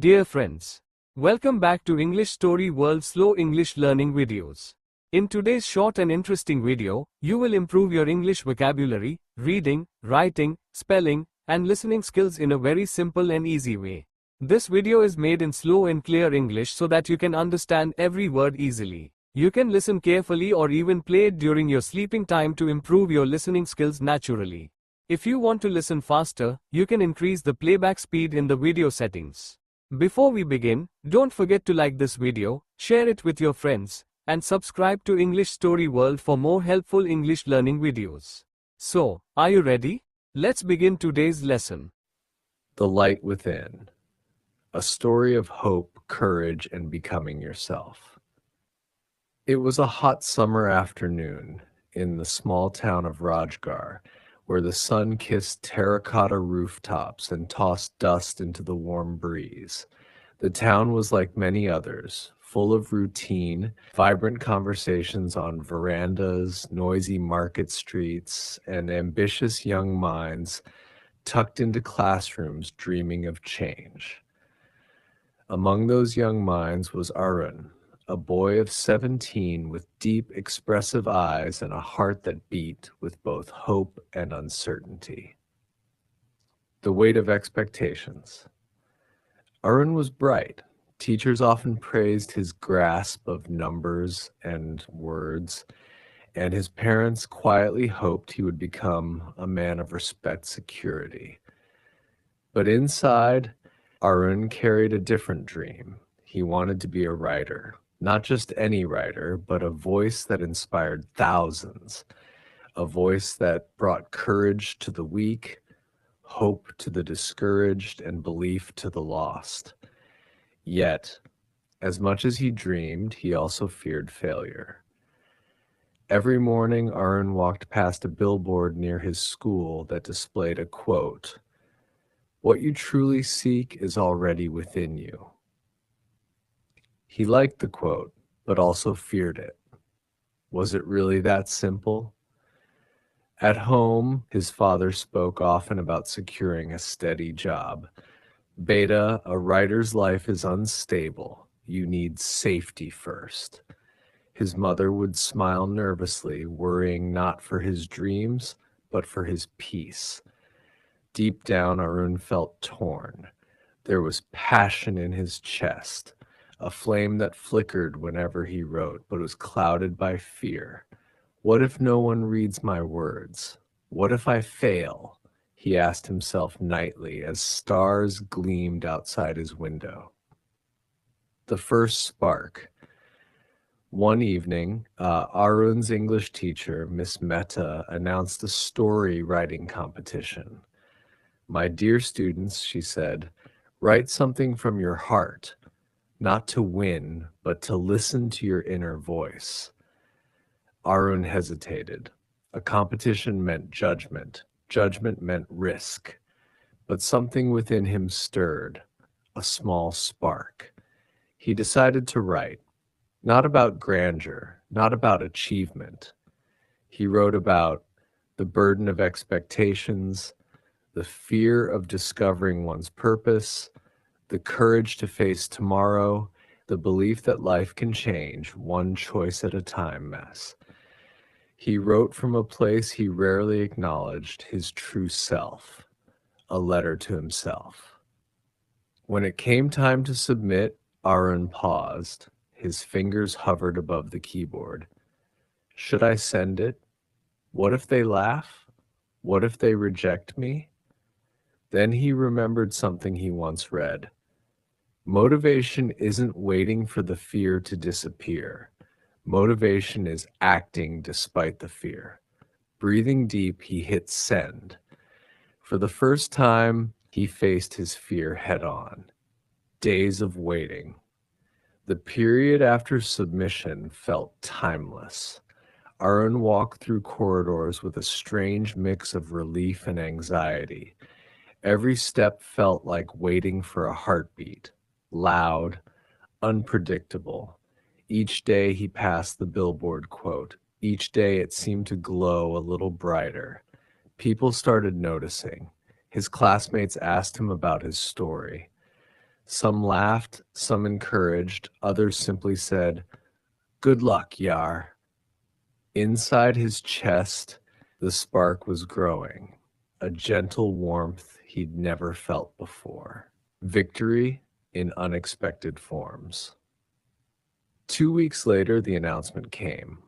Dear friends, welcome back to English Story World Slow English Learning Videos. In today's short and interesting video, you will improve your English vocabulary, reading, writing, spelling, and listening skills in a very simple and easy way. This video is made in slow and clear English so that you can understand every word easily. You can listen carefully or even play it during your sleeping time to improve your listening skills naturally. If you want to listen faster, you can increase the playback speed in the video settings. Before we begin, don't forget to like this video, share it with your friends, and subscribe to English Story World for more helpful English learning videos. So, are you ready? Let's begin today's lesson. The Light Within. A story of hope, courage, and becoming yourself. It was a hot summer afternoon in the small town of Rajgarh, where the sun kissed terracotta rooftops and tossed dust into the warm breeze. The town was like many others, full of routine, vibrant conversations on verandas, noisy market streets, and ambitious young minds tucked into classrooms dreaming of change. Among those young minds was Arun, a boy of 17 with deep, expressive eyes and a heart that beat with both hope and uncertainty. The weight of expectations. Arun was bright. Teachers often praised his grasp of numbers and words, and his parents quietly hoped he would become a man of respect, security. But inside, Arun carried a different dream. He wanted to be a writer. Not just any writer, but a voice that inspired thousands, a voice that brought courage to the weak, hope to the discouraged, and belief to the lost. Yet, as much as he dreamed, he also feared failure. Every morning, Arun walked past a billboard near his school that displayed a quote, "What you truly seek is already within you." He liked the quote, but also feared it. Was it really that simple? At home, his father spoke often about securing a steady job. "Beta, a writer's life is unstable. You need safety first." His mother would smile nervously, worrying not for his dreams, but for his peace. Deep down, Arun felt torn. There was passion in his chest, a flame that flickered whenever he wrote, but was clouded by fear. What if no one reads my words? What if I fail? He asked himself nightly as stars gleamed outside his window. The first spark. One evening, Arun's English teacher, Miss Mehta, announced a story writing competition. "My dear students," she said, "write something from your heart. Not to win, but to listen to your inner voice." Arun hesitated. A competition meant judgment. Judgment meant risk. But something within him stirred, a small spark. He decided to write, not about grandeur, not about achievement. He wrote about the burden of expectations, the fear of discovering one's purpose, the courage to face tomorrow, the belief that life can change one choice at a time mess. He wrote from a place he rarely acknowledged, his true self, a letter to himself. When it came time to submit, Arun paused. His fingers hovered above the keyboard. Should I send it? What if they laugh? What if they reject me? Then he remembered something he once read. Motivation isn't waiting for the fear to disappear. Motivation is acting despite the fear. Breathing deep, he hit send. For the first time, he faced his fear head on. Days of waiting. The period after submission felt timeless. Arun walked through corridors with a strange mix of relief and anxiety. Every step felt like waiting for a heartbeat. Loud, unpredictable. Each day he passed the billboard quote. Each day it seemed to glow a little brighter. People started noticing. His classmates asked him about his story. Some laughed, some encouraged, others simply said, "Good luck, Yar." Inside his chest, the spark was growing, a gentle warmth he'd never felt before. Victory in unexpected forms. 2 weeks later, the announcement came.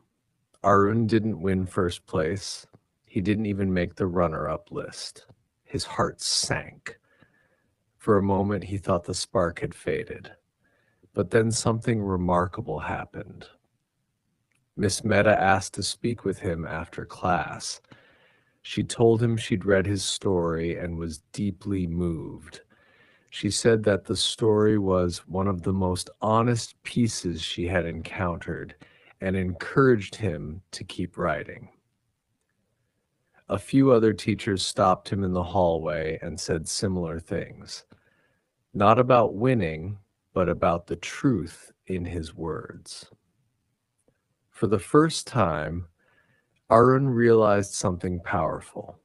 Arun didn't win first place. He didn't even make the runner-up list. His heart sank. For a moment, he thought the spark had faded. But then something remarkable happened. Miss Mehta asked to speak with him after class. She told him she'd read his story and was deeply moved. She said that the story was one of the most honest pieces she had encountered and encouraged him to keep writing. A few other teachers stopped him in the hallway and said similar things, not about winning, but about the truth in his words. For the first time, Arun realized something powerful.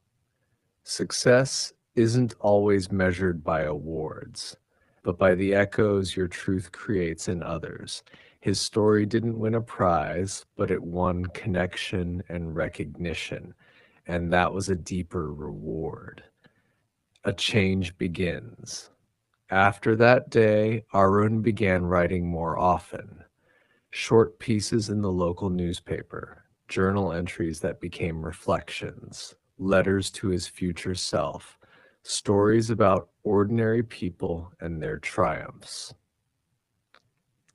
Success isn't always measured by awards, but by the echoes your truth creates in others. His story didn't win a prize, but it won connection and recognition, and that was a deeper reward. A change begins. After that day, Arun began writing more often. Short pieces in the local newspaper, journal entries that became reflections, letters to his future self, stories about ordinary people and their triumphs.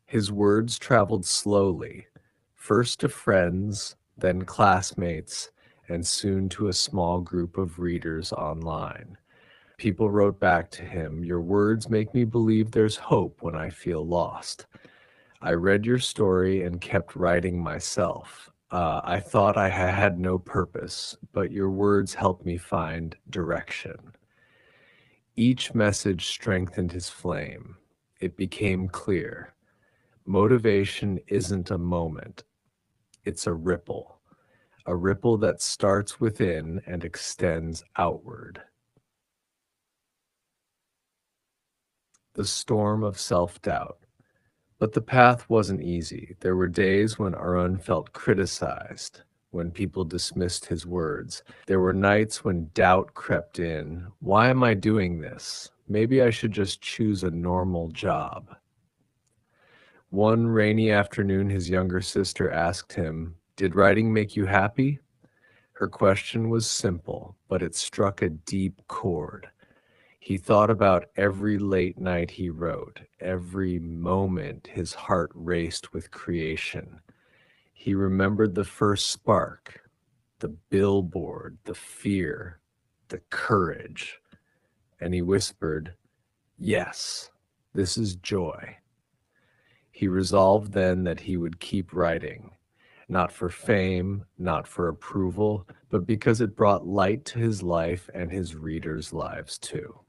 His words traveled slowly, first to friends, then classmates, and soon to a small group of readers online. People wrote back to him, "Your words make me believe there's hope when I feel lost. I read your story and kept writing myself. I thought I had no purpose, but your words helped me find direction." Each message strengthened his flame. It became clear. Motivation isn't a moment, it's a ripple that starts within and extends outward. The storm of self-doubt. But the path wasn't easy. There were days when Arun felt criticized, when people dismissed his words. There were nights when doubt crept in. Why am I doing this? Maybe I should just choose a normal job. One rainy afternoon, his younger sister asked him, "Did writing make you happy?" Her question was simple, but it struck a deep chord. He thought about every late night he wrote, every moment his heart raced with creation. He remembered the first spark, the billboard, the fear, the courage, and he whispered, "Yes, this is joy." He resolved then that he would keep writing, not for fame, not for approval, but because it brought light to his life and his readers' lives too.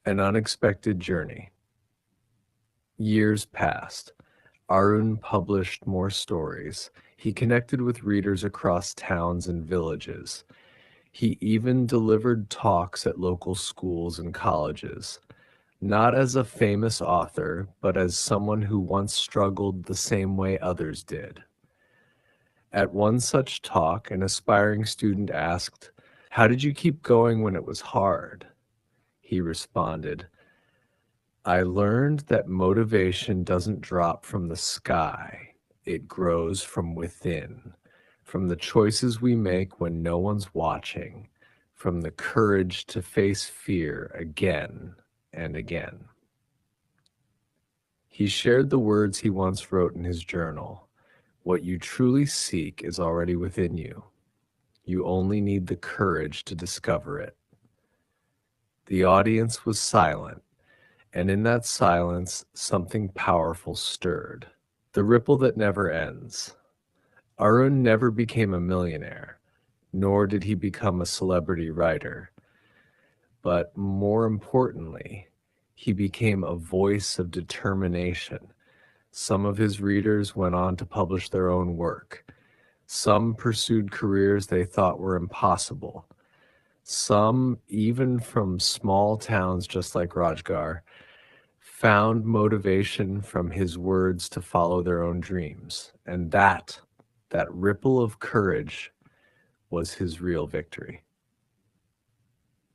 An unexpected journey. Years passed. Arun published more stories. He connected with readers across towns and villages. He even delivered talks at local schools and colleges, not as a famous author, but as someone who once struggled the same way others did. At one such talk, an aspiring student asked, "How did you keep going when it was hard?" He responded, "I learned that motivation doesn't drop from the sky. It grows from within, from the choices we make when no one's watching, from the courage to face fear again and again." He shared the words he once wrote in his journal. "What you truly seek is already within you. You only need the courage to discover it." The audience was silent, and in that silence, something powerful stirred. The ripple that never ends. Arun never became a millionaire, nor did he become a celebrity writer. But more importantly, he became a voice of determination. Some of his readers went on to publish their own work. Some pursued careers they thought were impossible. Some, even from small towns just like Rajgarh, found motivation from his words to follow their own dreams. And that ripple of courage was his real victory.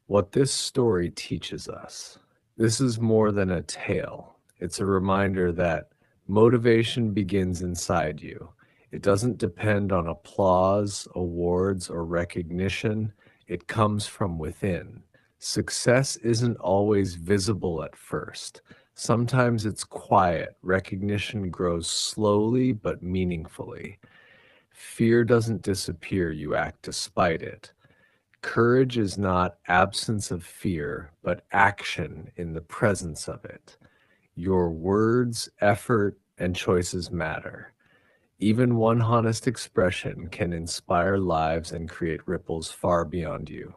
What this story teaches us, this is more than a tale. It's a reminder that motivation begins inside you. It doesn't depend on applause, awards, or recognition. It comes from within. Success isn't always visible at first. Sometimes it's quiet. Recognition grows slowly but meaningfully. Fear doesn't disappear, you act despite it. Courage is not absence of fear, but action in the presence of it. Your words, effort, and choices matter. Even one honest expression can inspire lives and create ripples far beyond you.